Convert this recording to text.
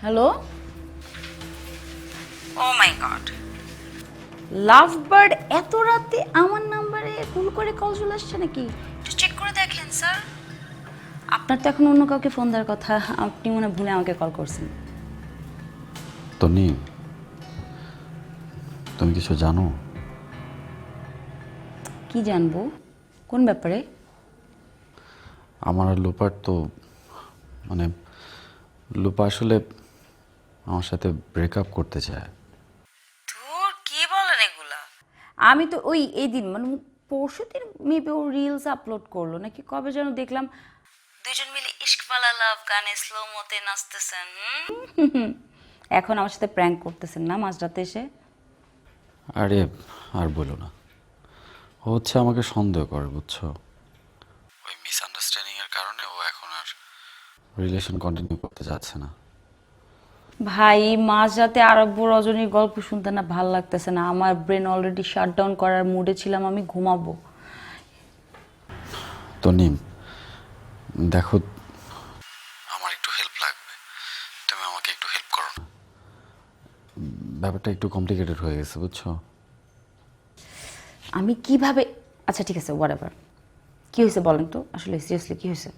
Hello, ও মাই god, love bird এত রাতে আমার নাম্বারে ভুল করে কল চলে আসছে নাকি? একটু চেক করে দেখেন স্যার। আপনার তো এখন অন্য কাউকে ফোন দেওয়ার কথা, আপনি মনে হয় ভুলে আমাকে কল করছেন। তনি, তুমি কিছু জানো? কি জানবো? কোন ব্যাপারে? আমার আর লোপার তো মানে লোপা আসলে আমার সাথে ব্রেকআপ করতে চায়। ধুর, কি বলেন এগুলা? আমি তো ওই এই দিন মানে পরশু দিন মেবি ও রিলস আপলোড করলো নাকি কবে যেন দেখলাম দুজন মিলে ইশকওয়ালা লাভ গানে স্লো মতে নাচতেছেন। এখন আমার সাথে প্র্যাঙ্ক করতেছেন না মাঝরাতে এসে। আরে আর বলো না, ও হচ্ছে আমাকে সন্দেহ করে, বুঝছো? ওই মিসআন্ডারস্ট্যান্ডিং এর কারণে ও এখন আর রিলেশন কন্টিনিউ করতে যাচ্ছে না। ভাই মাঝরাতে আরব্য রজনীর গল্প শুনতে না ভাল লাগতেছে না, আমার ব্রেন অলরেডি শাটডাউন করার মুডে ছিলাম, আমি ঘুমাবো। তনি দেখো, আমার একটু হেল্প লাগবে, তুমি আমাকে একটু হেল্প করো না। ব্যাপারটা একটু কমপ্লিকেটেড হয়ে গেছে, বুঝছো? আমি কিভাবে, আচ্ছা ঠিক আছে হোয়াটএভার, কি হয়েছে বলেন তো, আসলে সিরিয়াসলি কি হয়েছে?